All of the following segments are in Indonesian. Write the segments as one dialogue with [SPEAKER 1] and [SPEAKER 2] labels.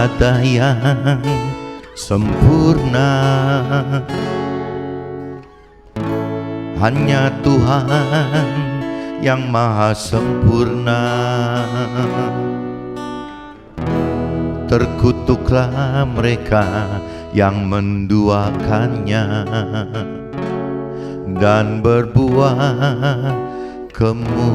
[SPEAKER 1] ada yang sempurna, hanya Tuhan yang maha sempurna. Terkutuklah mereka yang menduakannya dan berbuat kemusyrikan.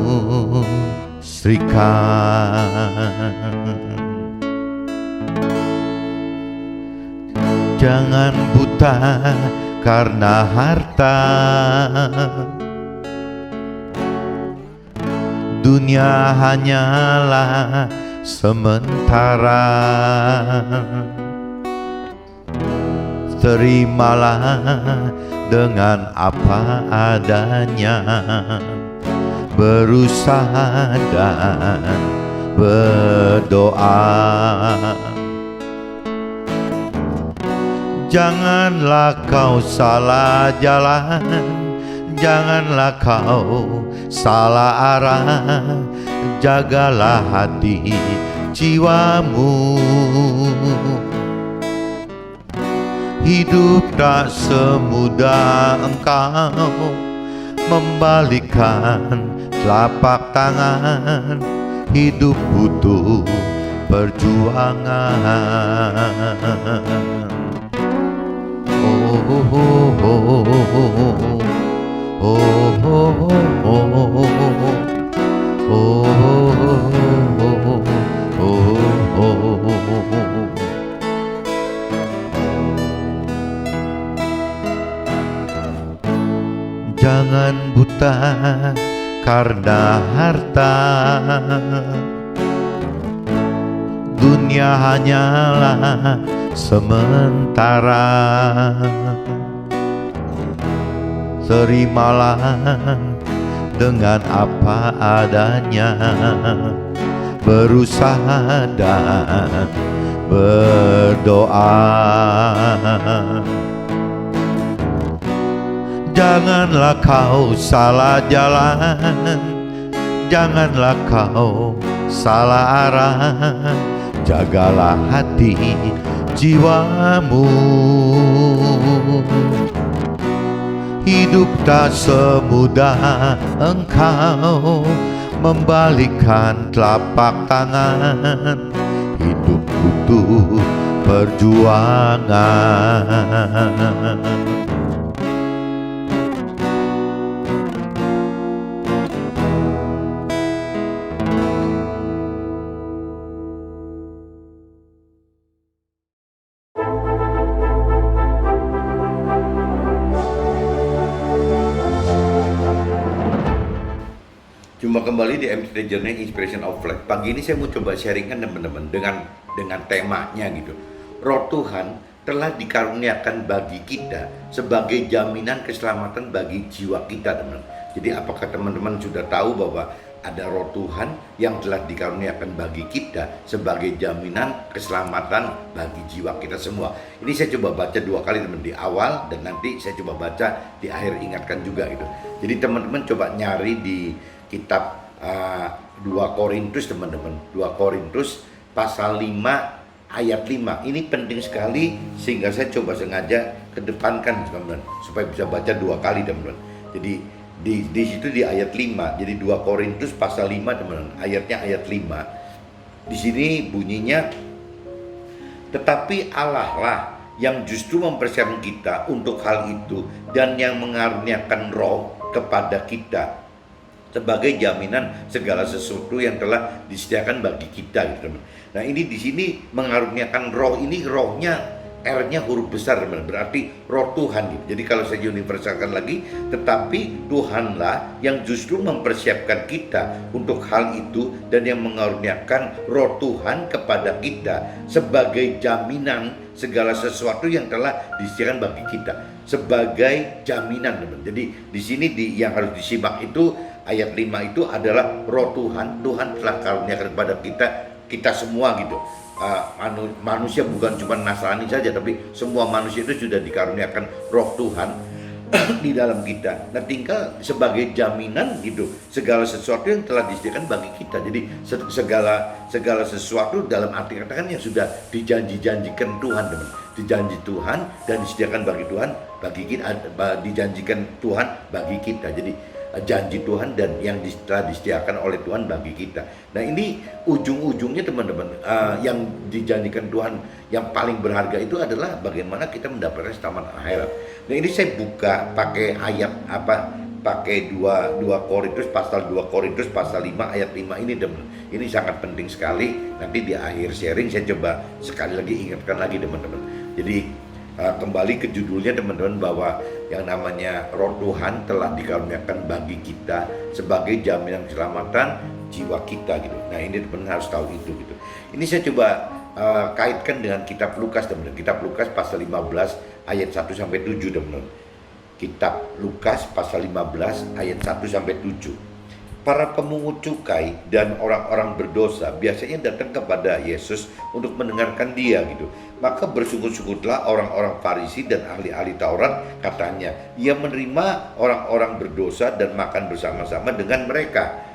[SPEAKER 1] Jangan buta karena harta, dunia hanyalah sementara. Terimalah dengan apa adanya, berusaha dan berdoa. Janganlah kau salah jalan, janganlah kau salah arah, jagalah hati jiwamu. Hidup tak semudah engkau membalikkan telapak tangan, hidup butuh perjuangan. Oh, oh, oh, oh, oh, oh, oh, oh. Jangan buta karena harta, dunia hanyalah sementara. Terimalah dengan apa adanya, berusaha dan berdoa. Janganlah kau salah jalan, janganlah kau salah arah, jagalah hati jiwamu. Hidup tak semudah engkau membalikkan telapak tangan, hidup butuh perjuangan. Jumpa kembali di MC Journey Inspiration of Life. Pagi ini saya mau coba sharingkan teman-teman dengan temanya gitu. Roh Tuhan telah dikaruniakan bagi kita sebagai jaminan keselamatan bagi jiwa kita, teman. Jadi apakah teman-teman sudah tahu bahwa ada roh Tuhan yang telah dikaruniakan bagi kita sebagai jaminan keselamatan bagi jiwa kita semua. Ini saya coba baca 2 kali teman, di awal dan nanti saya coba baca di akhir, ingatkan juga gitu. Jadi teman-teman coba nyari di kitab 2 Korintus teman-teman, 2 Korintus pasal 5 ayat 5. Ini penting sekali sehingga saya coba sengaja kedepankan teman-teman supaya bisa baca 2 kali teman-teman. Jadi di situ di ayat 5. Jadi 2 Korintus pasal 5 teman-teman, ayatnya ayat 5. Di sini bunyinya, tetapi Allah lah yang justru mempersiapkan kita untuk hal itu dan yang mengaruniakan roh kepada kita sebagai jaminan segala sesuatu yang telah disediakan bagi kita gitu, teman. Nah, ini di sini mengaruniakan roh, ini rohnya R-nya huruf besar teman, berarti roh Tuhan gitu. Jadi kalau saya universalkan lagi, tetapi Tuhanlah yang justru mempersiapkan kita untuk hal itu dan yang mengaruniakan roh Tuhan kepada kita sebagai jaminan segala sesuatu yang telah disediakan bagi kita, sebagai jaminan teman. Jadi di sini yang harus disimak itu ayat 5 itu adalah roh Tuhan. Tuhan telah karuniakan kepada kita semua gitu. Manusia bukan cuma Nasrani saja, tapi semua manusia itu sudah dikaruniakan roh Tuhan. di dalam kita. Nah, tinggal sebagai jaminan gitu segala sesuatu yang telah disediakan bagi kita. Jadi segala sesuatu dalam arti katakan yang sudah dijanjikan Tuhan, teman. Dijanji Tuhan dan disediakan bagi Tuhan bagi kita, dijanjikan Tuhan bagi kita. Jadi janji Tuhan dan yang telah disediakan oleh Tuhan bagi kita. Nah, ini ujung-ujungnya teman-teman, yang dijanjikan Tuhan yang paling berharga itu adalah bagaimana kita mendapatkan selamat akhirat. Nah, ini saya buka pakai ayat pakai 2 Korintus pasal 2 Korintus pasal 5 ayat 5 ini, teman. Ini sangat penting sekali. Nanti di akhir sharing saya coba sekali lagi ingatkan lagi, teman-teman. Jadi kembali ke judulnya, teman-teman, bahwa yang namanya Roh Tuhan telah dikaruniakan bagi kita sebagai jaminan keselamatan jiwa kita gitu. Nah, ini teman-teman harus tahu itu gitu. Ini saya coba kaitkan dengan kitab Lukas, teman-teman. Kitab Lukas pasal 15 ayat 1 sampai 7, teman-teman. Kitab Lukas pasal 15 ayat 1 sampai 7. Para pemungut cukai dan orang-orang berdosa biasanya datang kepada Yesus untuk mendengarkan dia gitu. Maka bersungguh-sungguhlah orang-orang Farisi dan ahli-ahli Taurat, katanya, ia menerima orang-orang berdosa dan makan bersama-sama dengan mereka.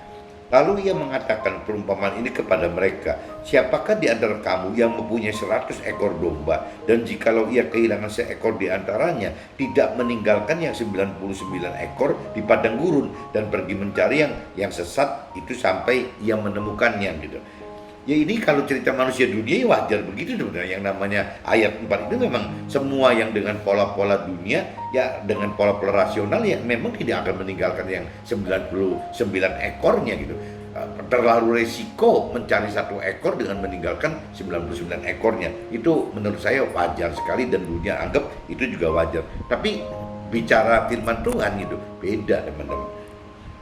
[SPEAKER 1] Lalu ia mengatakan perumpamaan ini kepada mereka, siapakah di antara kamu yang mempunyai 100 ekor domba, dan jikalau ia kehilangan seekor di antaranya, tidak meninggalkan yang 99 ekor di padang gurun dan pergi mencari yang sesat itu sampai ia menemukannya gitu. Ya, ini kalau cerita manusia dunia ya wajar begitu sebenarnya. Yang namanya ayat 4 itu memang semua yang dengan pola-pola dunia, ya dengan pola-pola rasional, ya memang tidak akan meninggalkan yang 99 ekornya gitu. Terlalu resiko mencari 1 ekor dengan meninggalkan 99 ekornya. Itu menurut saya wajar sekali dan dunia anggap itu juga wajar. Tapi bicara firman Tuhan gitu beda, teman-teman.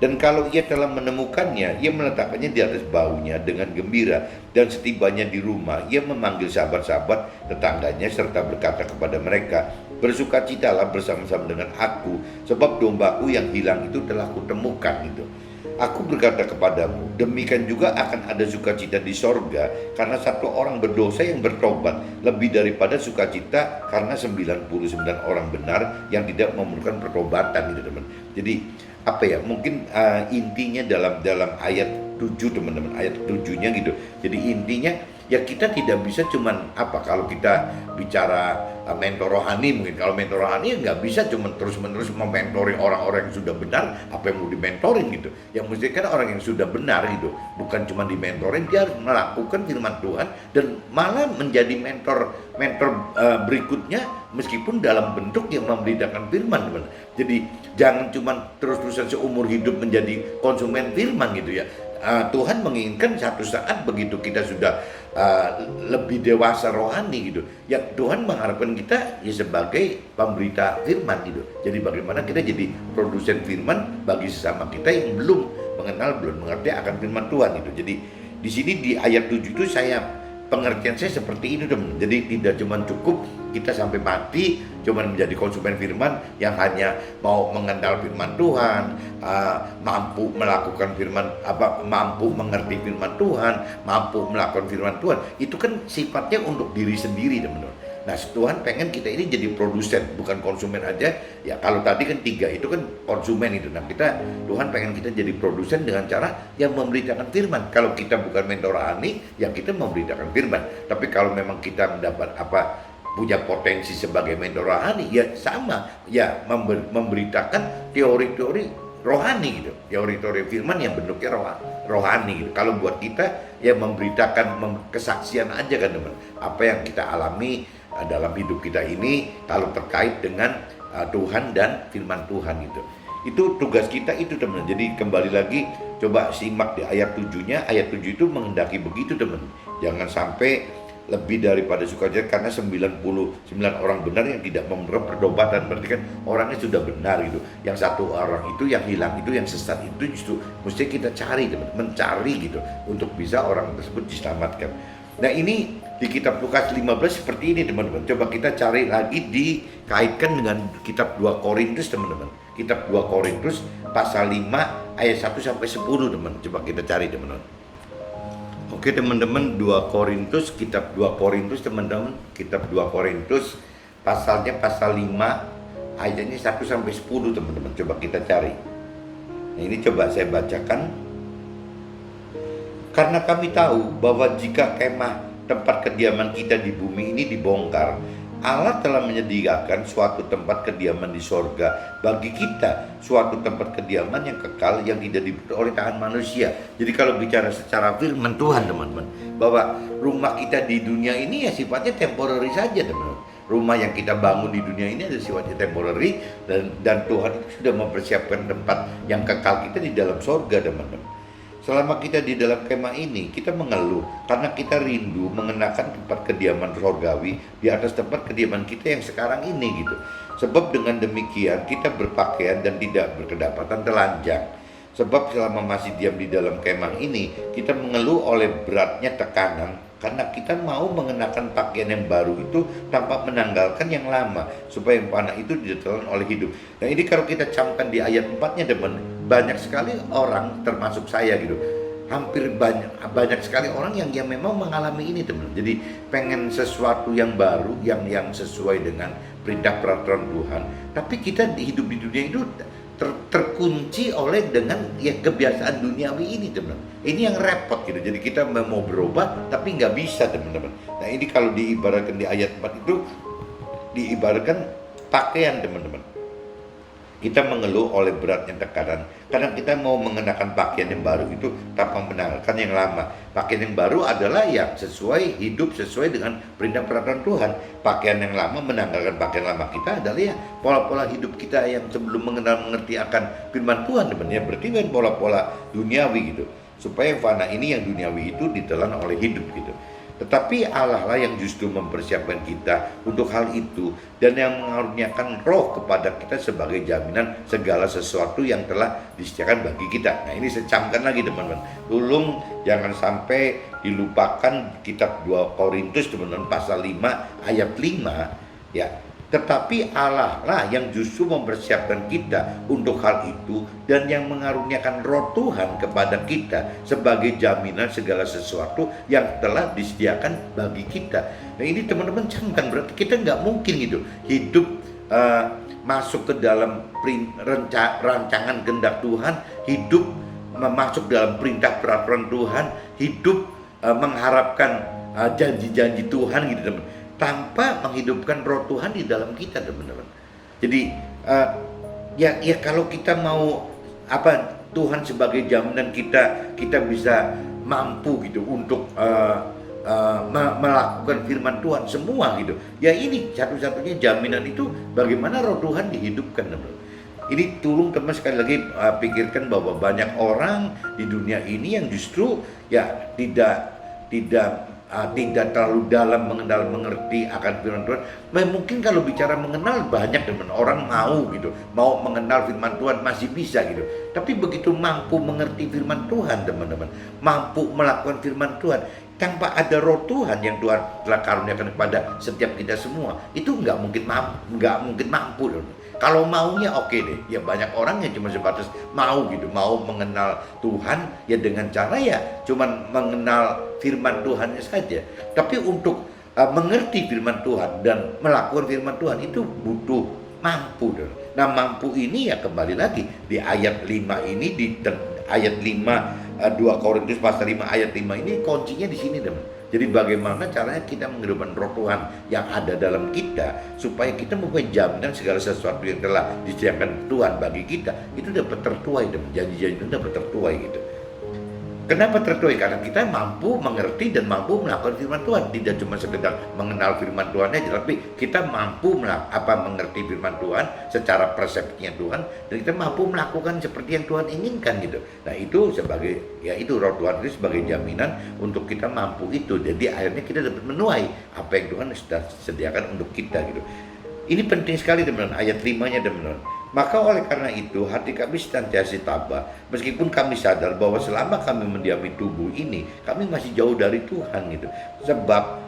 [SPEAKER 1] Dan kalau ia telah menemukannya, ia meletakkannya di atas bahunya dengan gembira. Dan setibanya di rumah, ia memanggil sahabat-sahabat tetangganya serta berkata kepada mereka, bersukacitalah bersama-sama dengan aku, sebab dombaku yang hilang itu telah kutemukan itu. Aku berkata kepadamu, demikian juga akan ada sukacita di sorga karena 1 orang berdosa yang bertobat, lebih daripada sukacita karena 99 orang benar yang tidak memerlukan pertobatan gitu, teman. Jadi apa ya, mungkin intinya dalam ayat 7, teman-teman, ayat 7-nya gitu. Jadi intinya ya kita tidak bisa cuman kalau kita bicara mentor rohani, mungkin kalau mentor rohani ya nggak bisa cuman terus-menerus mementori orang-orang yang sudah benar. Apa yang mau dimentorin gitu? Yang mesti kan orang yang sudah benar gitu, bukan cuma dimentorin, dia harus melakukan firman Tuhan dan malah menjadi mentor berikutnya meskipun dalam bentuk yang memberitakan firman, teman. Jadi jangan cuma terus-terusan seumur hidup menjadi konsumen firman gitu ya. Tuhan menginginkan satu saat begitu kita sudah lebih dewasa rohani gitu, ya Tuhan mengharapkan kita ya sebagai pemberita firman gitu. Jadi bagaimana kita jadi produsen firman bagi sesama kita yang belum mengerti akan firman Tuhan gitu. Jadi di sini di ayat 7 itu pengertian saya seperti ini, teman. Jadi tidak cuma cukup kita sampai mati cuma menjadi konsumen firman yang hanya mau mengenal firman Tuhan, mampu melakukan firman, mampu mengerti firman Tuhan, mampu melakukan firman Tuhan. Itu kan sifatnya untuk diri sendiri, teman-teman. Nah, Tuhan pengen kita ini jadi produsen, bukan konsumen aja. Ya kalau tadi kan 3 itu kan konsumen itu. Nah, Tuhan pengen kita jadi produsen dengan cara yang memberitakan firman. Kalau kita bukan mentor rohani, ya kita memberitakan firman. Tapi kalau memang kita mendapat punya potensi sebagai mentor rohani, ya sama, ya memberitakan teori-teori rohani gitu, teori-teori firman yang bentuknya rohani gitu. Kalau buat kita ya memberitakan kesaksian aja kan, teman, apa yang kita alami dalam hidup kita ini kalau terkait dengan Tuhan dan firman Tuhan gitu. Itu tugas kita itu, teman. Jadi kembali lagi coba simak di ayat 7-nya. Ayat 7 itu menghendaki begitu, teman. Jangan sampai lebih daripada sukacita karena 99 orang benar yang tidak memerlukan pertobatan. Berarti kan orangnya sudah benar gitu. Yang 1 orang itu yang hilang itu, yang sesat itu justru mesti kita cari, teman, mencari gitu untuk bisa orang tersebut diselamatkan. Nah, ini di kitab Lukas 15 seperti ini, teman-teman. Coba kita cari lagi dikaitkan dengan kitab 2 Korintus, teman-teman. Kitab 2 Korintus pasal 5 ayat 1 sampai 10, teman. Coba kita cari, teman-teman. Oke, teman-teman, 2 Korintus, kitab 2 Korintus, teman-teman. Kitab 2 Korintus pasalnya pasal 5 Ayatnya 1 sampai 10 teman-teman, coba kita cari. Nah, ini coba saya bacakan. Karena kami tahu bahwa jika kemah tempat kediaman kita di bumi ini dibongkar, Allah telah menyediakan suatu tempat kediaman di sorga bagi kita, suatu tempat kediaman yang kekal yang tidak dibuat oleh tangan manusia. Jadi kalau bicara secara firman Tuhan teman-teman, bahwa rumah kita di dunia ini ya sifatnya temporary saja teman-teman. Rumah yang kita bangun di dunia ini ada sifatnya temporary, dan Tuhan itu sudah mempersiapkan tempat yang kekal kita di dalam sorga teman-teman. Selama kita di dalam kemah ini, kita mengeluh karena kita rindu mengenakan tempat kediaman sorgawi di atas tempat kediaman kita yang sekarang ini gitu. Sebab dengan demikian kita berpakaian dan tidak berkedapatan telanjang. Sebab selama masih diam di dalam kemah ini, kita mengeluh oleh beratnya tekanan karena kita mau mengenakan pakaian yang baru itu tanpa menanggalkan yang lama, supaya yang fana itu ditelan oleh hidup. Nah ini kalau kita camkan di ayat 4-nya teman, banyak sekali orang termasuk saya gitu, hampir banyak sekali orang yang memang mengalami ini teman. Jadi pengen sesuatu yang baru, yang sesuai dengan perintah peraturan Tuhan, tapi kita hidup di dunia itu terkunci oleh dengan ya kebiasaan duniawi ini teman. Ini yang repot gitu. Jadi kita mau berubah tapi nggak bisa teman-teman. Nah ini kalau diibaratkan di ayat 4 itu diibaratkan pakaian teman-teman. Kita mengeluh oleh beratnya tekanan karena kita mau mengenakan pakaian yang baru itu tanpa menanggalkan yang lama. Pakaian yang baru adalah yang sesuai, hidup sesuai dengan perintah peraturan Tuhan. Pakaian yang lama, menanggalkan pakaian lama kita adalah ya pola-pola hidup kita yang sebelum mengerti akan firman Tuhan teman. Ya berarti kan pola-pola duniawi gitu. Supaya fana ini yang duniawi itu ditelan oleh hidup gitu. Tetapi Allah lah yang justru mempersiapkan kita untuk hal itu, dan yang mengaruniakan roh kepada kita sebagai jaminan segala sesuatu yang telah disediakan bagi kita. Nah ini saya camkan lagi teman-teman, tolong jangan sampai dilupakan kitab 2 Korintus teman-teman pasal 5 ayat 5 ya. Tetapi Allah lah yang justru mempersiapkan kita untuk hal itu, dan yang mengaruniakan roh Tuhan kepada kita sebagai jaminan segala sesuatu yang telah disediakan bagi kita. Nah ini teman-teman camkan, berarti kita nggak mungkin gitu hidup masuk ke dalam rancangan kehendak Tuhan, hidup masuk dalam perintah peraturan Tuhan, hidup mengharapkan janji-janji Tuhan gitu teman, tanpa menghidupkan roh Tuhan di dalam kita teman-teman. Jadi ya kalau kita mau Tuhan sebagai jaminan kita bisa mampu gitu untuk melakukan firman Tuhan semua gitu. Ya ini satu-satunya jaminan itu bagaimana roh Tuhan dihidupkan teman-teman. Ini tolong teman sekali lagi pikirkan bahwa banyak orang di dunia ini yang justru ya tidak terlalu dalam mengerti akan firman Tuhan. Mungkin kalau bicara mengenal banyak teman, orang mau mengenal firman Tuhan masih bisa gitu. Tapi begitu mampu mengerti firman Tuhan teman-teman, mampu melakukan firman Tuhan tanpa ada roh Tuhan yang Tuhan telah karuniakan kepada setiap kita semua, itu nggak mungkin mampu. Kalau maunya oke deh, ya banyak orang yang cuma sebatas mau gitu, mau mengenal Tuhan ya dengan cara ya cuman mengenal firman Tuhannya saja. Tapi untuk mengerti firman Tuhan dan melakukan firman Tuhan itu butuh mampu. Nah mampu ini ya kembali lagi di ayat 5 ini, di ayat 5 2 Korintus pasal 5 ayat 5 ini kuncinya di sini teman. Jadi bagaimana caranya kita menghidupkan roh Tuhan yang ada dalam kita supaya kita mempunyai jaminan segala sesuatu yang telah disediakan Tuhan bagi kita itu dapat tertuai, dan janji-janji itu dapat tertuai gitu. Kenapa tertuai? Karena kita mampu mengerti dan mampu melakukan firman Tuhan. Tidak cuma sekedar mengenal firman Tuhan aja, tapi kita mampu mengerti firman Tuhan secara persepsinya Tuhan, dan kita mampu melakukan seperti yang Tuhan inginkan gitu. Nah itu sebagai, ya itu roh Tuhan itu sebagai jaminan untuk kita mampu itu. Jadi akhirnya kita dapat menuai apa yang Tuhan sudah sediakan untuk kita gitu. Ini penting sekali teman-teman, ayat 5-nya teman-teman. Maka oleh karena itu hati kami senantiasa tabah, meskipun kami sadar bahwa selama kami mendiami tubuh ini, kami masih jauh dari Tuhan gitu. Sebab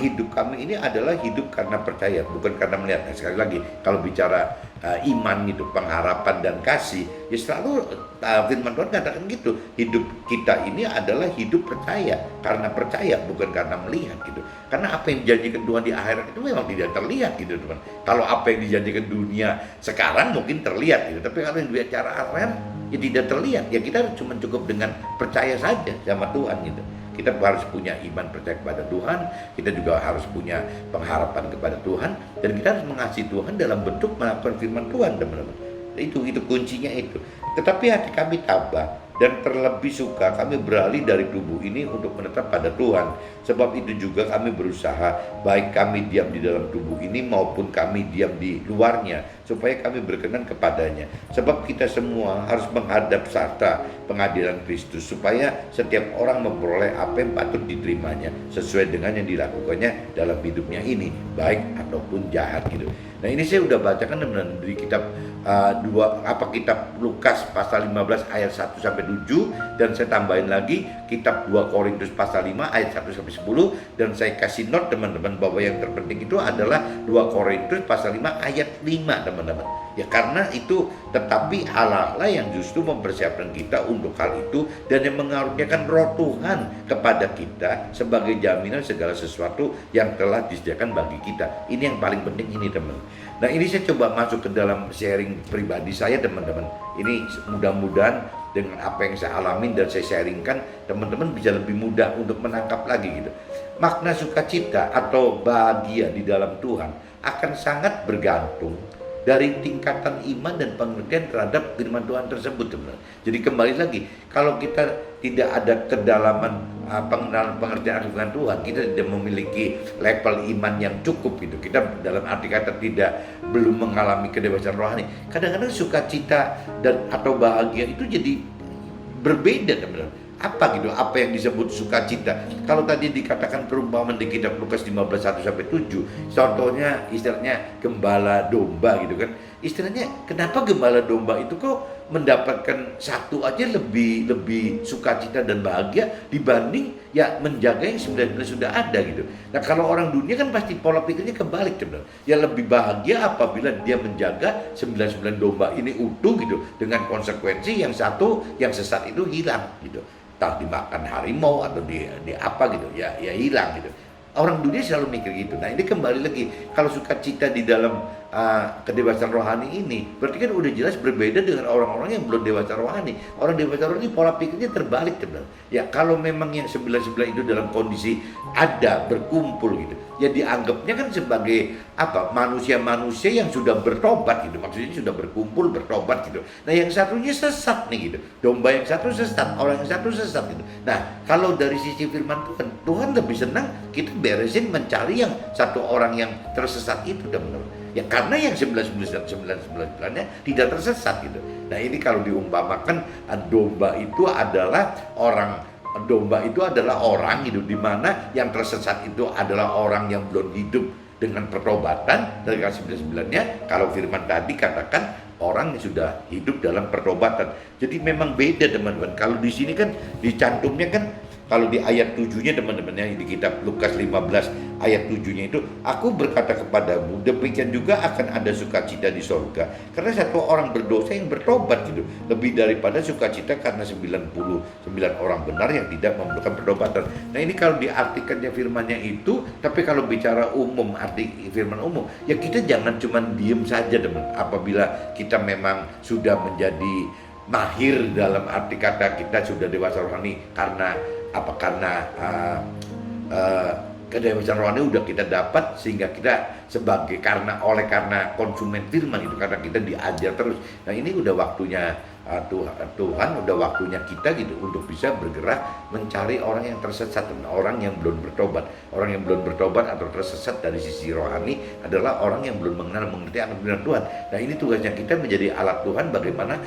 [SPEAKER 1] hidup kami ini adalah hidup karena percaya, bukan karena melihat. Nah, sekali lagi, kalau bicara iman itu, pengharapan dan kasih, ya selalu firman Tuhan katakan gitu. Hidup kita ini adalah hidup percaya, karena percaya, bukan karena melihat gitu. Karena apa yang dijanjikan Tuhan di akhirat itu memang tidak terlihat gitu, teman. Kalau apa yang dijanjikan dunia sekarang mungkin terlihat gitu, tapi kalau yang bicara akhirat ya tidak terlihat. Ya kita cuma cukup dengan percaya saja sama Tuhan gitu. Kita harus punya iman percaya kepada Tuhan, kita juga harus punya pengharapan kepada Tuhan, dan kita harus mengasihi Tuhan dalam bentuk melakukan firman Tuhan, teman-teman. Itu kuncinya itu. Tetapi hati kami tabah, dan terlebih suka kami beralih dari tubuh ini untuk menetap pada Tuhan. Sebab itu juga kami berusaha, baik kami diam di dalam tubuh ini maupun kami diam di luarnya, supaya kami berkenan kepadanya. Sebab kita semua harus menghadap sarta pengadilan Kristus, supaya setiap orang memperoleh apa yang patut diterimanya sesuai dengan yang dilakukannya dalam hidupnya ini, baik ataupun jahat gitu. Nah, ini saya udah bacakan teman-teman di kitab kitab Lukas pasal 15 ayat 1 sampai 7, dan saya tambahin lagi kitab 2 Korintus pasal 5 ayat 1 sampai 10, dan saya kasih note teman-teman bahwa yang terpenting itu adalah 2 Korintus pasal 5 ayat 5, teman-teman. Ya karena itu, tetapi Allah lah yang justru mempersiapkan kita untuk hal itu, dan yang mengaruniakan Roh Tuhan kepada kita sebagai jaminan segala sesuatu yang telah disediakan bagi kita. Ini yang paling penting ini, teman. Nah, ini saya coba masuk ke dalam sharing pribadi saya, teman-teman. Ini mudah-mudahan dengan apa yang saya alamin dan saya sharingkan, teman-teman bisa lebih mudah untuk menangkap lagi gitu. Makna sukacita atau bahagia di dalam Tuhan akan sangat bergantung dari tingkatan iman dan pengertian terhadap firman Tuhan tersebut, teman. Jadi kembali lagi, kalau kita tidak ada kedalaman pengenalan pengertian firman Tuhan, kita tidak memiliki level iman yang cukup gitu. Kita dalam arti kata belum mengalami kedewasaan rohani. Kadang-kadang sukacita dan atau bahagia itu jadi berbeda, teman-teman. Apa gitu, apa yang disebut sukacita? Kalau tadi dikatakan perumpamaan di kitab Lukas 15 1 sampai 7, contohnya istilahnya gembala domba gitu kan. Istilahnya kenapa gembala domba itu kok mendapatkan satu aja lebih sukacita dan bahagia dibanding ya menjaga yang 19 sudah ada gitu. Nah, kalau orang dunia kan pasti pola pikirnya kebalik, teman. Ya lebih bahagia apabila dia menjaga 99 domba ini utuh gitu, dengan konsekuensi yang satu yang sesat itu hilang gitu. Entah dimakan harimau atau di apa gitu, ya hilang gitu. Orang dunia selalu mikir gitu. Nah, ini kembali lagi, kalau sukacita di dalam kedewasaan rohani ini, berarti kan udah jelas berbeda dengan orang-orang yang belum dewasa rohani. Orang dewasa rohani pola pikirnya terbalik, teman. Ya kalau memang yang sebelah-sebelah itu dalam kondisi ada berkumpul gitu, ya dianggapnya kan sebagai manusia-manusia yang sudah bertobat gitu, maksudnya sudah berkumpul bertobat gitu. Nah, yang satunya sesat nih gitu, domba yang satu sesat, orang yang satu sesat gitu. Nah, kalau dari sisi firman Tuhan lebih senang kita beresin mencari yang satu orang yang tersesat itu, teman-teman. Ya karena yang 99-nya tidak tersesat gitu. Nah, ini kalau diumpamakan domba itu adalah orang gitu, di mana yang tersesat itu adalah orang yang belum hidup dengan pertobatan. Dari 99-nya, kalau firman tadi katakan orang yang sudah hidup dalam pertobatan. Jadi memang beda, teman-teman. Kalau di sini kan dicantumnya kan, kalau di ayat 7-nya, teman-teman, yang di kitab Lukas 15 ayat 7-nya itu, aku berkata kepadamu, demikian juga akan ada sukacita di sorga karena satu orang berdosa yang bertobat gitu, lebih daripada sukacita karena 99 orang benar yang tidak memerlukan pertobatan. Nah, ini kalau diartikannya firmannya itu, tapi kalau bicara umum, arti firman umum, ya kita jangan cuma diem saja, teman. Apabila kita memang sudah menjadi mahir dalam arti kata kita sudah dewasa rohani, karena kedewasaan rohani udah kita dapat, sehingga kita karena konsumen firman itu, karena kita diajar terus. Nah, ini udah waktunya Tuhan udah waktunya kita gitu untuk bisa bergerak mencari orang yang tersesat, orang yang belum bertobat. Orang yang belum bertobat atau tersesat dari sisi rohani adalah orang yang belum mengenal mengerti akan firman Tuhan. Nah, ini tugasnya kita menjadi alat Tuhan bagaimana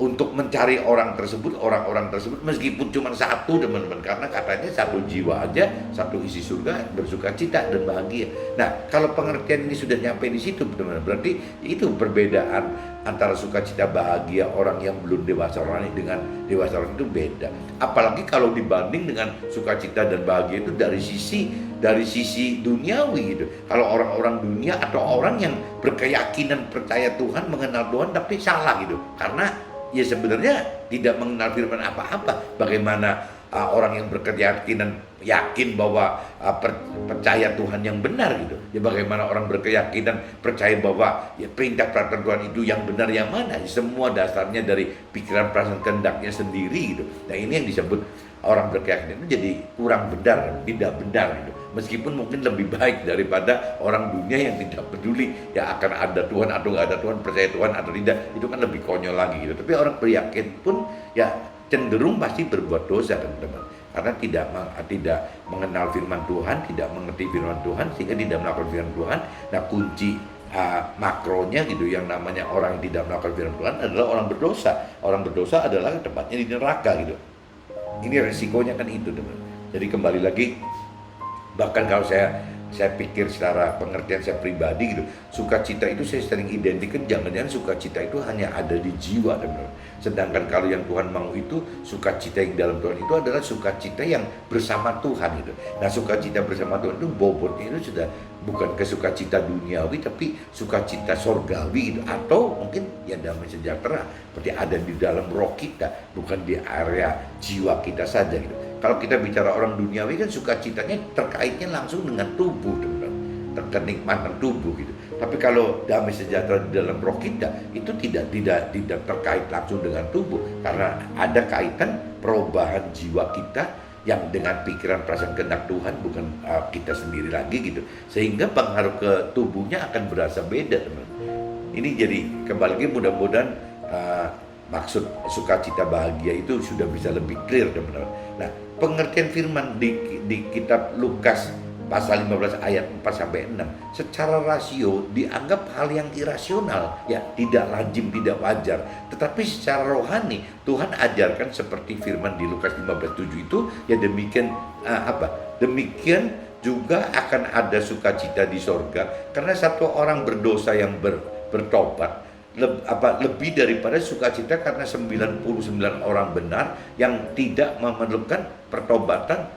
[SPEAKER 1] untuk mencari orang-orang tersebut meskipun cuma satu teman-teman, karena katanya satu jiwa aja, satu isi surga bersuka cita dan bahagia. Nah, kalau pengertian ini sudah nyampe di situ teman-teman, berarti itu perbedaan antara sukacita bahagia orang yang belum dewasa rohani dengan dewasa rohani itu beda. Apalagi kalau dibanding dengan sukacita dan bahagia itu dari sisi duniawi gitu. Kalau orang-orang dunia atau orang yang berkeyakinan percaya Tuhan, mengenal Tuhan tapi salah gitu, karena ya sebenarnya tidak mengenal firman apa-apa. Bagaimana orang yang berkeyakinan yakin bahwa percaya Tuhan yang benar gitu. Ya bagaimana orang berkeyakinan percaya bahwa ya perintah peraturan Tuhan itu yang benar yang mana? Ya, semua dasarnya dari pikiran perasaan kehendaknya sendiri gitu. Nah, ini yang disebut orang berkeyakinan itu jadi kurang benar, tidak benar gitu. Meskipun mungkin lebih baik daripada orang dunia yang tidak peduli ya akan ada Tuhan atau nggak ada Tuhan, percaya Tuhan atau tidak, itu kan lebih konyol lagi gitu. Tapi orang beryakin pun ya cenderung pasti berbuat dosa teman-teman, karena tidak mengenal firman Tuhan, tidak mengerti firman Tuhan, sehingga tidak melakukan firman Tuhan. Nah, kunci makronya gitu, yang namanya orang yang tidak melakukan firman Tuhan adalah orang berdosa. Orang berdosa adalah tempatnya di neraka gitu. Ini resikonya kan itu teman. Jadi kembali lagi, bahkan kalau saya pikir secara pengertian saya pribadi gitu, sukacita itu saya sering identikan jangan-jangan sukacita itu hanya ada di jiwa teman-teman. Sedangkan kalau yang Tuhan mau itu sukacita yang dalam Tuhan itu adalah sukacita yang bersama Tuhan gitu. Nah, sukacita bersama Tuhan itu bobotnya itu sudah bukan ke sukacita duniawi tapi sukacita sorgawi gitu, atau mungkin ya damai sejahtera seperti ada di dalam roh kita, bukan di area jiwa kita saja gitu. Kalau kita bicara orang duniawi kan sukacitanya terkaitnya langsung dengan tubuh teman-teman, kenikmatan tubuh gitu. Tapi kalau damai sejahtera di dalam roh kita itu tidak terkait langsung dengan tubuh, karena ada kaitan perubahan jiwa kita yang dengan pikiran perasaan kehendak Tuhan, bukan kita sendiri lagi gitu, sehingga pengaruh ke tubuhnya akan berasa beda teman-teman. Ini jadi kembali lagi mudah-mudahan maksud sukacita bahagia itu sudah bisa lebih clear teman-teman. Nah, pengertian firman di kitab Lukas pasal 15 ayat 4-6 secara rasio dianggap hal yang irasional, ya tidak lazim, tidak wajar. Tetapi secara rohani Tuhan ajarkan seperti firman di Lukas 15:7 itu, ya demikian demikian juga akan ada sukacita di sorga karena satu orang berdosa yang bertobat, lebih daripada sukacita karena 99 orang benar yang tidak memerlukan pertobatan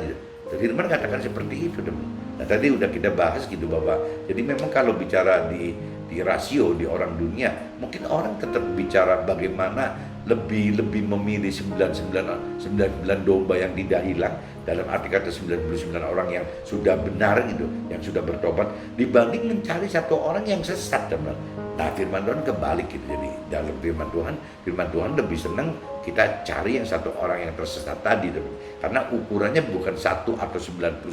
[SPEAKER 1] gitu. Firman katakan seperti itu teman. Nah, tadi udah kita bahas gitu bahwa jadi memang kalau bicara di rasio di orang dunia, mungkin orang tetap bicara bagaimana lebih memilih 99 domba yang tidak hilang, dalam arti kata 99 orang yang sudah benar gitu, yang sudah bertobat, dibanding mencari satu orang yang sesat teman. Nah, firman Tuhan kebalik gitu. Jadi dalam firman Tuhan lebih senang kita cari yang satu orang yang tersesat tadi teman. Karena ukurannya bukan 1 atau 99,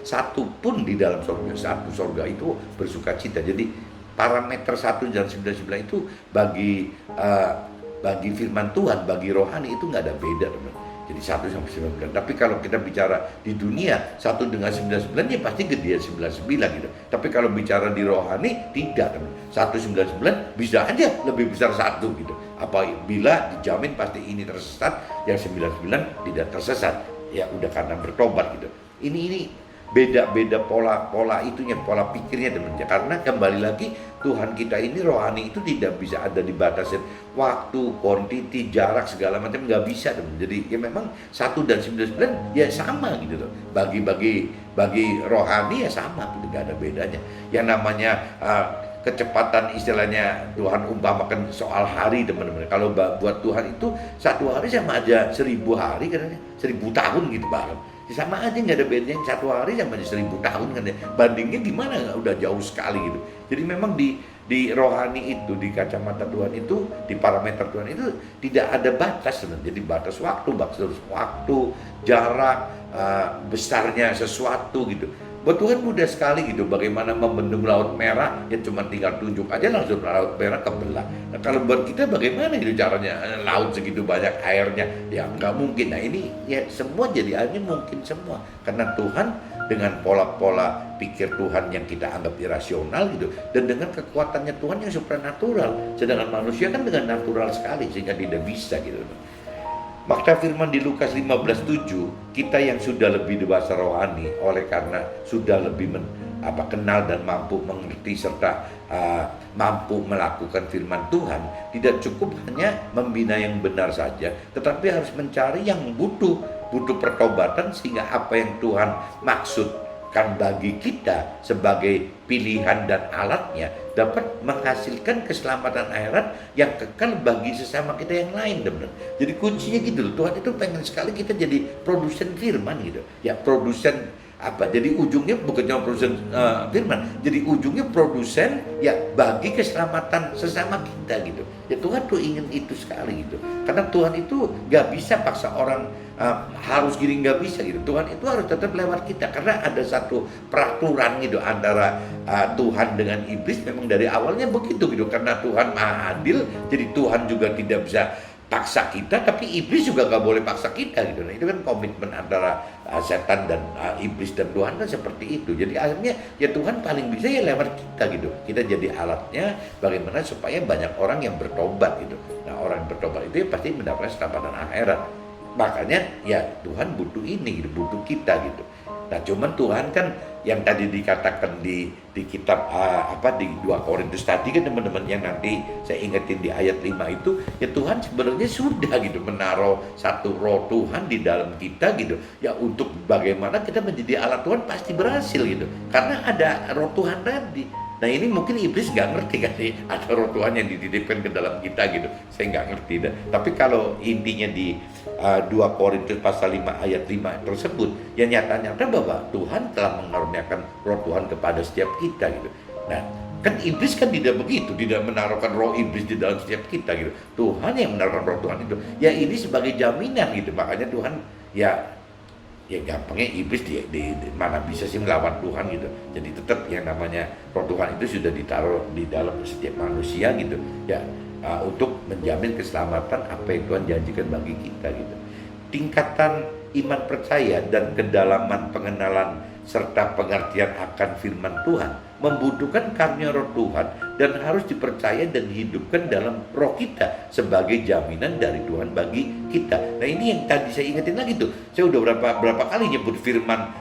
[SPEAKER 1] satu pun di dalam surga, satu surga itu bersuka cita. Jadi parameter 1 dan 99 itu bagi firman Tuhan, bagi rohani itu nggak ada beda teman. Jadi 1 sampai 99. Tapi kalau kita bicara di dunia 1 dengan 99 ya pasti gedean 99 gitu. Tapi kalau bicara di rohani tidak teman. 199 bisa aja lebih besar 1 gitu. Apabila dijamin pasti ini tersesat, yang 99 tidak tersesat. Ya udah karena bertobat gitu. Ini beda-beda pola itunya, pola pikirnya teman. Karena kembali lagi Tuhan kita ini rohani itu tidak bisa ada dibatasin waktu, kuantiti, jarak segala macam, nggak bisa teman. Jadi ya memang 1 dan 99 ya sama gitu loh. Bagi rohani ya sama gitu, nggak ada bedanya. Yang namanya kecepatan istilahnya Tuhan umpamakan soal hari teman-teman. Kalau buat Tuhan itu 1 hari sama aja 1000 hari katanya, 1000 tahun gitu bahkan. Sama aja, nggak ada bedanya, 1 hari sama aja 1000 tahun kan ya. Bandingnya gimana, udah jauh sekali gitu. Jadi memang di rohani itu, di kacamata Tuhan itu, di parameter Tuhan itu tidak ada batas. Jadi batas waktu, jarak, besarnya sesuatu gitu. Buat Tuhan mudah sekali gitu, bagaimana membendung laut merah, ya cuma tinggal tunjuk aja langsung laut merah kebelah. Nah, kalau buat kita bagaimana gitu caranya, laut segitu banyak airnya, ya nggak mungkin. Nah ini ya semua jadi akhirnya mungkin semua, karena Tuhan dengan pola-pola pikir Tuhan yang kita anggap irasional gitu, dan dengan kekuatannya Tuhan yang supranatural. Sedangkan manusia kan dengan natural sekali sehingga tidak bisa gitu. Maka firman di Lukas 15:7, kita yang sudah lebih dewasa rohani oleh karena sudah lebih kenal dan mampu mengerti serta mampu melakukan firman Tuhan, tidak cukup hanya membina yang benar saja, tetapi harus mencari yang butuh pertobatan, sehingga apa yang Tuhan maksudkan bagi kita sebagai pilihan dan alatnya dapat menghasilkan keselamatan akhirat yang kekal bagi sesama kita yang lain. Jadi kuncinya gitu loh, Tuhan itu pengen sekali kita jadi produsen firman gitu ya, produsen jadi ujungnya bukan cuma produsen firman, jadi ujungnya produsen ya bagi keselamatan sesama kita gitu ya. Tuhan tuh ingin itu sekali gitu, karena Tuhan itu gak bisa paksa orang harus gini, gak bisa gitu. Tuhan itu harus tetap lewat kita, karena ada satu peraturan gitu antara Tuhan dengan iblis. Memang dari awalnya begitu gitu, karena Tuhan maha adil, jadi Tuhan juga tidak bisa paksa kita, tapi iblis juga gak boleh paksa kita gitu. Nah, itu kan komitmen antara setan dan iblis dan Tuhan kan seperti itu. Jadi akhirnya ya Tuhan paling bisa ya lewat kita gitu. Kita jadi alatnya bagaimana supaya banyak orang yang bertobat gitu. Nah, orang yang bertobat itu ya pasti mendapatkan keselamatan akhirat. Makanya ya Tuhan butuh ini gitu, butuh kita gitu. Nah, cuman Tuhan kan yang tadi dikatakan di kitab di 2 Korintus tadi kan teman-teman, yang nanti saya ingetin di ayat 5 itu, ya Tuhan sebenarnya sudah gitu menaruh satu roh Tuhan di dalam kita gitu. Ya untuk bagaimana kita menjadi alat Tuhan pasti berhasil gitu, karena ada roh Tuhan tadi. Nah, ini mungkin iblis nggak ngerti kan sih, ada roh Tuhan yang dititipkan ke dalam kita gitu. Saya nggak ngerti dah. Tapi kalau intinya di 2 Korintus pasal 5 ayat 5 tersebut, ya nyata-nyata bahwa Tuhan telah mengaruniakan roh Tuhan kepada setiap kita gitu. Nah, kan iblis kan tidak begitu, tidak menaruhkan roh iblis di dalam setiap kita gitu. Tuhan yang menaruhkan roh Tuhan itu. Ya ini sebagai jaminan gitu. Makanya Tuhan ya gampangnya iblis di mana bisa sih melawan Tuhan gitu. Jadi tetap yang namanya roh Tuhan itu sudah ditaruh di dalam setiap manusia gitu ya, untuk menjamin keselamatan apa yang Tuhan janjikan bagi kita gitu. Tingkatan iman percaya dan kedalaman pengenalan serta pengertian akan firman Tuhan membutuhkan karunia roh Tuhan dan harus dipercaya dan dihidupkan dalam roh kita sebagai jaminan dari Tuhan bagi kita. Nah, ini yang tadi saya ingetin lagi tuh. Saya udah berapa kali nyebut firman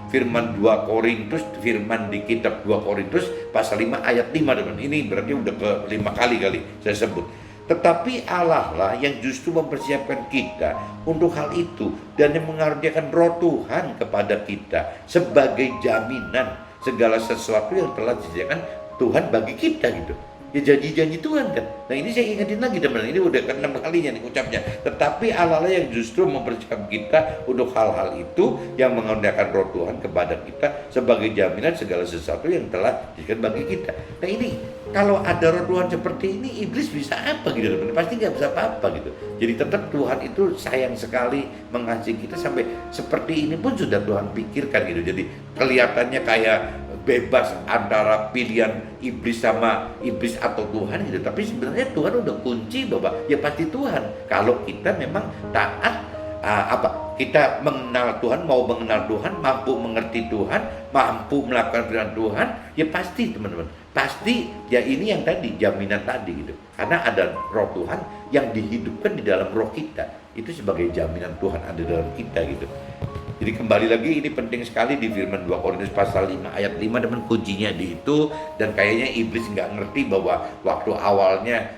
[SPEAKER 1] 2 Korintus, firman di kitab 2 Korintus pasal 5 ayat 5 teman. Ini berarti udah ke 5 kali saya sebut. Tetapi Allah lah yang justru mempersiapkan kita untuk hal itu dan yang mengaruniakan roh Tuhan kepada kita sebagai jaminan segala sesuatu yang telah disediakan Tuhan bagi kita gitu. Ya janji-janji Tuhan kan. Nah, ini saya ingetin lagi teman-teman, ini udah ke-6 kalinya nih ucapnya. Tetapi Allah lah yang justru mempersiapkan kita untuk hal-hal itu, yang mengaruniakan roh Tuhan kepada kita sebagai jaminan segala sesuatu yang telah disediakan bagi kita. Nah, ini kalau ada roh Tuhan seperti ini, iblis bisa apa gitu teman-teman? Pasti nggak bisa apa-apa gitu. Jadi tetap Tuhan itu sayang sekali mengasihi kita, sampai seperti ini pun sudah Tuhan pikirkan gitu. Jadi kelihatannya kayak bebas antara pilihan iblis sama iblis atau Tuhan gitu, tapi sebenarnya Tuhan udah kunci bahwa ya pasti Tuhan. Kalau kita memang taat, kita mengenal Tuhan, mau mengenal Tuhan, mampu mengerti Tuhan, mampu melakukan firman Tuhan, ya pasti teman-teman, pasti ya ini yang tadi jaminan tadi gitu, karena ada roh Tuhan yang dihidupkan di dalam roh kita, itu sebagai jaminan Tuhan ada dalam kita gitu. Jadi kembali lagi, ini penting sekali di firman 2 Korintus pasal 5 ayat 5 teman, kuncinya di itu. Dan kayaknya iblis nggak ngerti bahwa waktu awalnya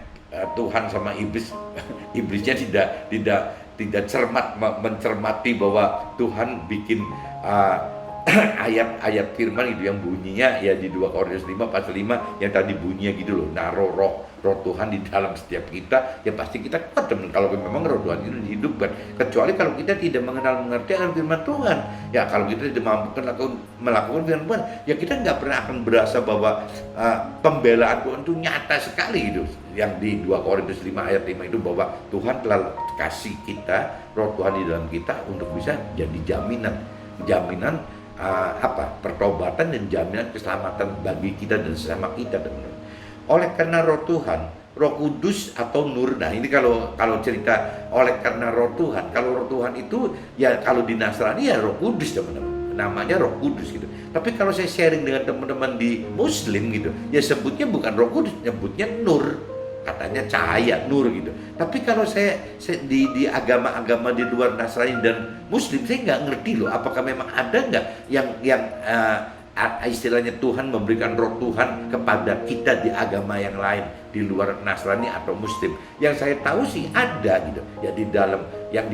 [SPEAKER 1] Tuhan sama iblisnya tidak cermat mencermati bahwa Tuhan bikin ayat-ayat firman itu yang bunyinya ya di 2 Korintus 5 pasal 5 yang tadi bunyinya gitu loh, naruh roh Tuhan di dalam setiap kita, ya pasti kita kuat teman kalau memang roh Tuhan itu dihidupkan. Kecuali kalau kita tidak mengerti akan firman Tuhan, ya kalau kita tidak mampu melakukan firman Tuhan, ya kita nggak pernah akan berasa bahwa pembelaan Tuhan itu nyata sekali gitu. Yang di 2 Korintus 5 ayat 5 itu bahwa Tuhan telah kasih kita roh Tuhan di dalam kita untuk bisa jadi jaminan pertobatan dan jaminan keselamatan bagi kita dan sesama kita teman-teman. Oleh karena roh Tuhan, roh kudus atau nur. Nah, ini kalau cerita oleh karena roh Tuhan, kalau roh Tuhan itu ya kalau di Nasrani ya roh kudus teman-teman, namanya roh kudus gitu. Tapi kalau saya sharing dengan teman-teman di Muslim gitu, ya sebutnya bukan Roh Kudus, nyebutnya Nur, katanya cahaya, Nur gitu. Tapi kalau saya di agama-agama di luar Nasrani dan Muslim, saya nggak ngerti loh, apakah memang ada nggak yang istilahnya Tuhan memberikan Roh Tuhan kepada kita di agama yang lain di luar Nasrani atau Muslim. Yang saya tahu sih ada gitu ya, di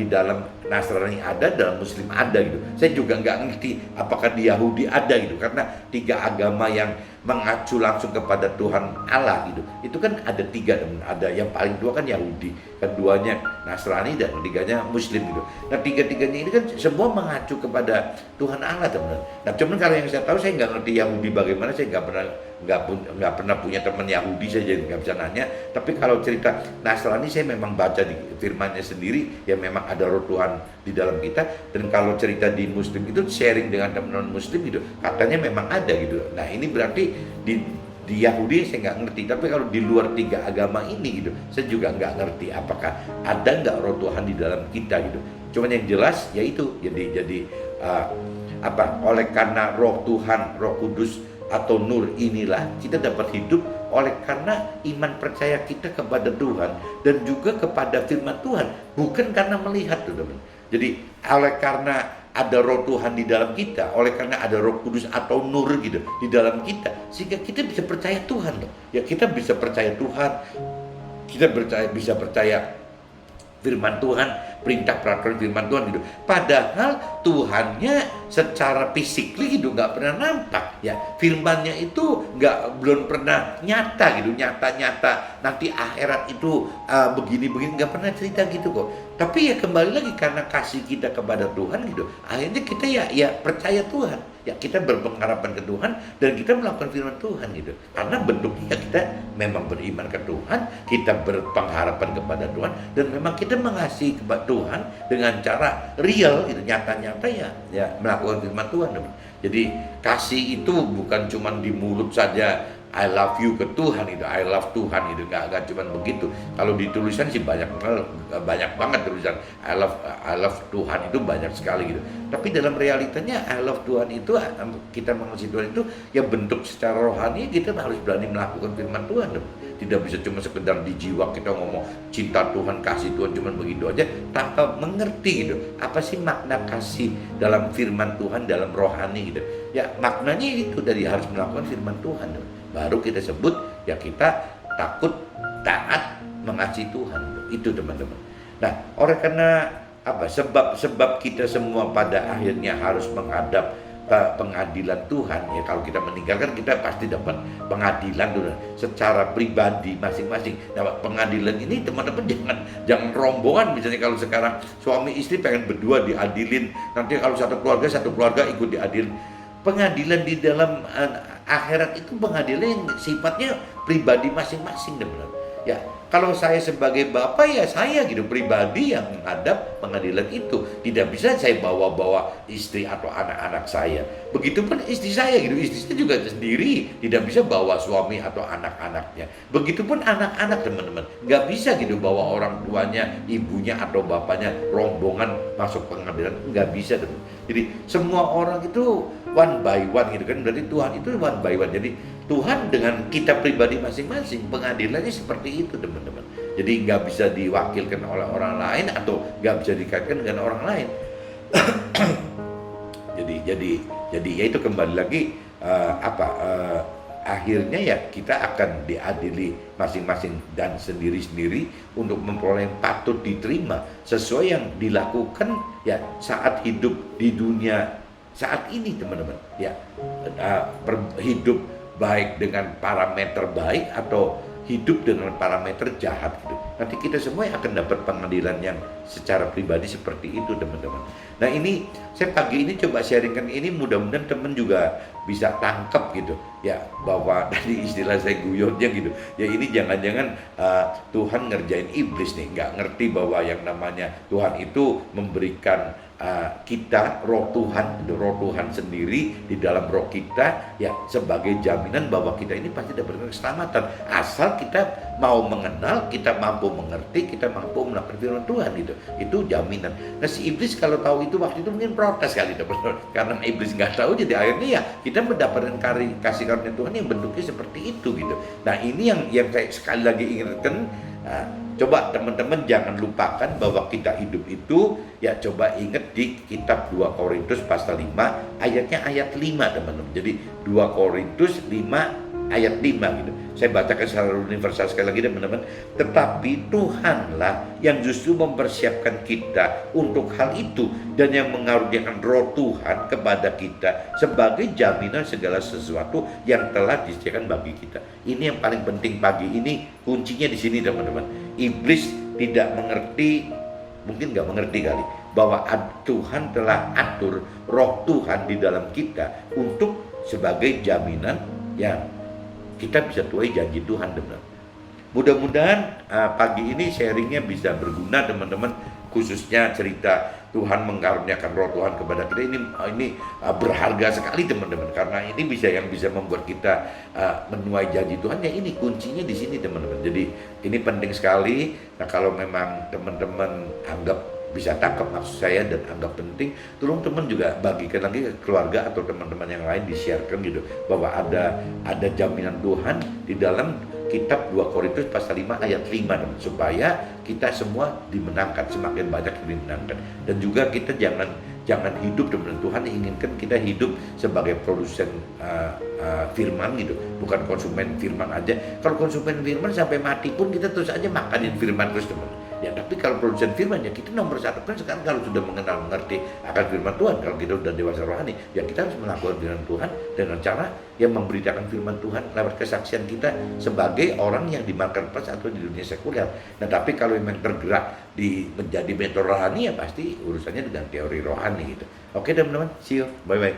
[SPEAKER 1] dalam Nasrani ada, dalam Muslim ada gitu. Saya juga nggak ngerti apakah di Yahudi ada gitu, karena tiga agama yang mengacu langsung kepada Tuhan Allah gitu, itu kan ada tiga, ada yang paling tua kan Yahudi, keduanya Nasrani, dan ketiganya Muslim gitu. Nah tiga-tiganya ini kan semua mengacu kepada Tuhan Allah, teman-teman. Nah cuman kalau yang saya tahu, saya nggak ngerti Yahudi bagaimana, saya nggak pernah punya teman Yahudi, saya jadi nggak bisa nanya. Tapi kalau cerita Nasrani, saya memang baca di firmannya sendiri ya, memang ada Roh Tuhan di dalam kita. Dan kalau cerita di Muslim itu sharing dengan teman-teman Muslim gitu, katanya memang ada gitu. Nah ini berarti di Yahudi saya nggak ngerti, tapi kalau di luar tiga agama ini gitu, saya juga nggak ngerti apakah ada nggak Roh Tuhan di dalam kita gitu. Cuman yang jelas yaitu jadi oleh karena Roh Tuhan, Roh Kudus atau Nur inilah kita dapat hidup oleh karena iman percaya kita kepada Tuhan dan juga kepada firman Tuhan, bukan karena melihat, teman-teman. Jadi oleh karena ada Roh Tuhan di dalam kita, oleh karena ada Roh Kudus atau Nur gitu di dalam kita, sehingga kita bisa percaya Tuhan loh. Ya kita bisa percaya Tuhan, kita bisa percaya firman Tuhan, perintah peraturan firman Tuhan gitu. Padahal Tuhannya secara fisik gitu nggak pernah nampak ya. Firmannya itu belum pernah nyata gitu, nyata nanti akhirat itu begini-begini, nggak pernah cerita gitu kok. Tapi ya kembali lagi karena kasih kita kepada Tuhan gitu, akhirnya kita ya percaya Tuhan. Ya kita berpengharapan ke Tuhan dan kita melakukan firman Tuhan gitu. Karena bentuknya kita memang beriman ke Tuhan, kita berpengharapan kepada Tuhan, dan memang kita mengasihi kepada Tuhan dengan cara real gitu, nyata-nyata ya melakukan firman Tuhan. Jadi kasih itu bukan cuma di mulut saja, I love you ke Tuhan itu, I love Tuhan itu, nggak cuma begitu. Kalau di tulisan sih banyak banget tulisan I love Tuhan itu banyak sekali gitu. Tapi dalam realitanya I love Tuhan itu, kita mengasihi Tuhan itu ya bentuk secara rohani, kita harus berani melakukan firman Tuhan. Tidak bisa cuma sekedar di jiwa kita ngomong cinta Tuhan, kasih Tuhan cuma begitu aja tanpa mengerti gitu apa sih makna kasih dalam firman Tuhan, dalam rohani gitu. Ya maknanya itu dari harus melakukan firman Tuhan. Baru kita sebut ya kita takut, taat, mengasihi Tuhan. Itu teman-teman. Nah, oleh karena sebab kita semua pada akhirnya harus menghadap pengadilan Tuhan ya. Kalau kita meninggalkan, kita pasti dapat pengadilan Tuhan secara pribadi masing-masing. Nah, pengadilan ini teman-teman jangan rombongan. Misalnya kalau sekarang suami istri pengen berdua diadilin, nanti kalau satu keluarga ikut diadilin. Pengadilan di dalam akhirat itu pengadilan yang sifatnya pribadi masing-masing, teman-teman. Ya, kalau saya sebagai bapak ya saya gitu pribadi yang menghadap pengadilan itu. Tidak bisa saya bawa-bawa istri atau anak-anak saya. Begitupun istri saya gitu, istri saya juga sendiri tidak bisa bawa suami atau anak-anaknya. Begitupun anak-anak, teman-teman, nggak bisa gitu bawa orang tuanya, ibunya atau bapaknya rombongan masuk pengadilan, nggak bisa, teman. Jadi semua orang itu one by one gitu kan, berarti Tuhan itu one by one. Jadi Tuhan dengan kita pribadi masing-masing, pengadilannya seperti itu, teman-teman. Jadi nggak bisa diwakilkan oleh orang lain atau nggak bisa dikaitkan dengan orang lain. jadi ya itu kembali lagi akhirnya ya kita akan diadili masing-masing dan sendiri-sendiri untuk memperoleh yang patut diterima sesuai yang dilakukan ya saat hidup di dunia saat ini, teman-teman. Ya hidup baik dengan parameter baik atau hidup dengan parameter jahat gitu. Nanti kita semua akan dapat pengadilan yang secara pribadi seperti itu, teman-teman. Nah ini saya pagi ini coba sharingkan ini, mudah-mudahan teman juga bisa tangkap gitu ya, bahwa tadi istilah saya guyonnya gitu ya, ini jangan-jangan Tuhan ngerjain iblis nih, nggak ngerti bahwa yang namanya Tuhan itu memberikan kita, roh Tuhan sendiri di dalam roh kita ya sebagai jaminan bahwa kita ini pasti dapat keselamatan asal kita mau mengenal, kita mampu mengerti, kita mampu melakukan firman Tuhan gitu. Itu jaminan. Nah si iblis kalau tahu itu waktu itu mungkin protes kali teman-teman. Karena iblis nggak tahu jadi akhirnya ya kita mendapatkan kasih karunia Tuhan yang bentuknya seperti itu gitu. Nah ini yang saya sekali lagi ingatkan. Coba teman-teman jangan lupakan bahwa kita hidup itu ya coba ingat di kitab 2 Korintus pasal 5 ayatnya ayat 5 teman-teman. Jadi 2 Korintus 5 ayat 5 gitu. Saya bacakan secara universal sekali lagi teman-teman. Tetapi Tuhanlah yang justru mempersiapkan kita untuk hal itu dan yang mengaruniakan roh Tuhan kepada kita sebagai jaminan segala sesuatu yang telah disediakan bagi kita. Ini yang paling penting pagi ini, kuncinya di sini teman-teman. Iblis tidak mengerti, mungkin nggak mengerti kali, bahwa Tuhan telah atur roh Tuhan di dalam kita untuk sebagai jaminan yang kita bisa tuai janji Tuhan teman-teman. Mudah-mudahan pagi ini sharingnya bisa berguna teman-teman, khususnya cerita Tuhan mengaruniakan roh Tuhan kepada kita ini berharga sekali teman-teman, karena ini yang bisa membuat kita menuai janji Tuhan ya ini kuncinya di sini teman-teman. Jadi ini penting sekali. Nah kalau memang teman-teman anggap bisa tangkap maksud saya dan anggap penting, tolong teman juga bagikan lagi ke keluarga atau teman-teman yang lain, di-sharekan gitu bahwa ada jaminan Tuhan di dalam kitab 2 Korintus pasal 5 ayat 5 teman, supaya kita semua dimenangkan, semakin banyak dimenangkan. Dan juga kita jangan hidup teman, Tuhan inginkan kita hidup sebagai produsen firman gitu, bukan konsumen firman aja. Kalau konsumen firman sampai mati pun kita terus aja makanin firman terus teman. Ya tapi kalau produsen firman ya kita nomor satu kan sekarang kalau sudah mengerti akan firman Tuhan, kalau kita sudah dewasa rohani ya kita harus melakukan firman Tuhan dengan cara yang memberitakan firman Tuhan lewat kesaksian kita sebagai orang yang di marketplace atau di dunia sekuler. Nah tapi kalau memang tergerak menjadi mentor rohani ya pasti urusannya dengan teori rohani gitu. Oke teman-teman, see you, bye bye.